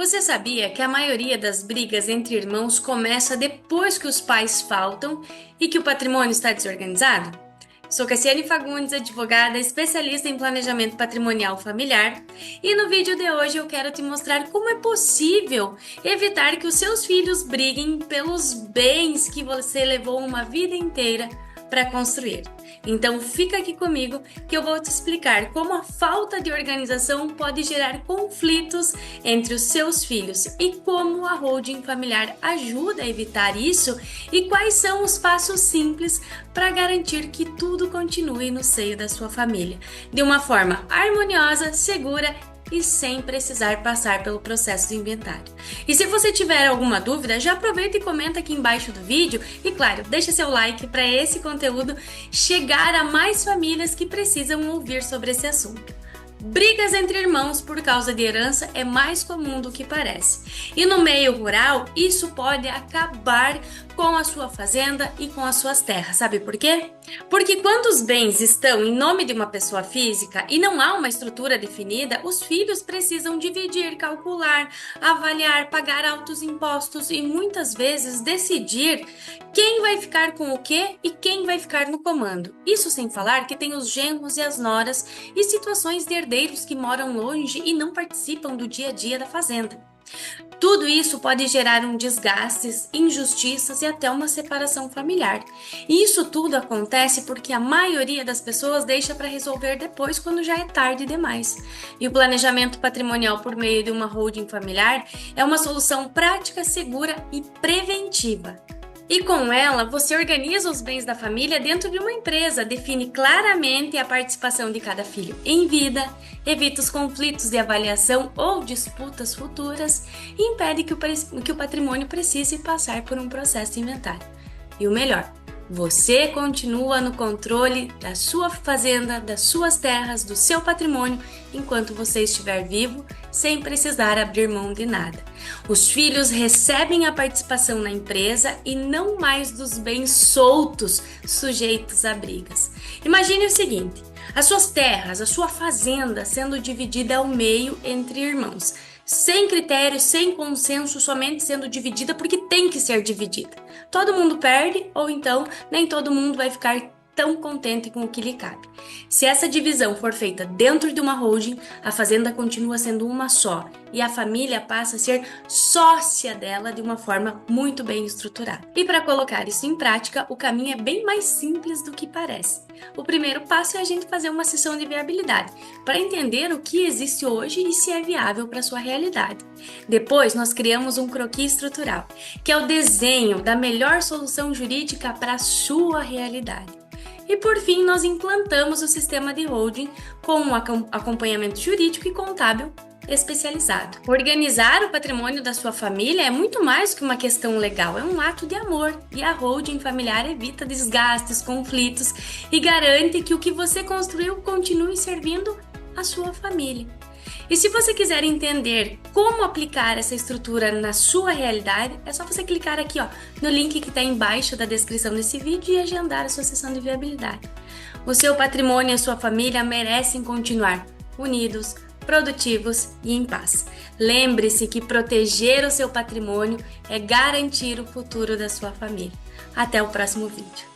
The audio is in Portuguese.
Você sabia que a maioria das brigas entre irmãos começa depois que os pais faltam e que o patrimônio está desorganizado? Sou Cassiane Fagundes, advogada especialista em planejamento patrimonial familiar, e no vídeo de hoje eu quero te mostrar como é possível evitar que os seus filhos briguem pelos bens que você levou uma vida inteira para construir. Então fica aqui comigo que eu vou te explicar como a falta de organização pode gerar conflitos entre os seus filhos e como a holding familiar ajuda a evitar isso e quais são os passos simples para garantir que tudo continue no seio da sua família, de uma forma harmoniosa, segura e sem precisar passar pelo processo de inventário. E se você tiver alguma dúvida, já aproveita e comenta aqui embaixo do vídeo e, claro, deixa seu like para esse conteúdo chegar a mais famílias que precisam ouvir sobre esse assunto. Brigas entre irmãos por causa de herança é mais comum do que parece. E no meio rural, isso pode acabar com a sua fazenda e com as suas terras. Sabe por quê? Porque quando os bens estão em nome de uma pessoa física e não há uma estrutura definida, os filhos precisam dividir, calcular, avaliar, pagar altos impostos e muitas vezes decidir quem vai ficar com o quê e quem vai ficar no comando. Isso sem falar que tem os genros e as noras e situações de herdeiros que moram longe e não participam do dia a dia da fazenda. Tudo isso pode gerar desgastes, injustiças e até uma separação familiar. E isso tudo acontece porque a maioria das pessoas deixa para resolver depois quando já é tarde demais. E o planejamento patrimonial por meio de uma holding familiar é uma solução prática, segura e preventiva. E com ela, você organiza os bens da família dentro de uma empresa, define claramente a participação de cada filho em vida, evita os conflitos de avaliação ou disputas futuras e impede que o patrimônio precise passar por um processo de inventário. E o melhor, você continua no controle da sua fazenda, das suas terras, do seu patrimônio, enquanto você estiver vivo, sem precisar abrir mão de nada. Os filhos recebem a participação na empresa e não mais dos bens soltos, sujeitos a brigas. Imagine o seguinte: as suas terras, a sua fazenda sendo dividida ao meio entre irmãos, sem critério, sem consenso, somente sendo dividida porque tem que ser dividida. Todo mundo perde, ou então nem todo mundo vai ficar tão contente com o que lhe cabe. Se essa divisão for feita dentro de uma holding, a fazenda continua sendo uma só e a família passa a ser sócia dela de uma forma muito bem estruturada. E para colocar isso em prática, o caminho é bem mais simples do que parece. O primeiro passo é a gente fazer uma sessão de viabilidade, para entender o que existe hoje e se é viável para a sua realidade. Depois, nós criamos um croquis estrutural, que é o desenho da melhor solução jurídica para a sua realidade. E por fim, nós implantamos o sistema de holding com um acompanhamento jurídico e contábil especializado. Organizar o patrimônio da sua família é muito mais que uma questão legal, é um ato de amor. E a holding familiar evita desgastes, conflitos e garante que o que você construiu continue servindo a sua família. E se você quiser entender como aplicar essa estrutura na sua realidade, é só você clicar aqui no link que está embaixo da descrição desse vídeo e agendar a sua sessão de viabilidade. O seu patrimônio e a sua família merecem continuar unidos, produtivos e em paz. Lembre-se que proteger o seu patrimônio é garantir o futuro da sua família. Até o próximo vídeo.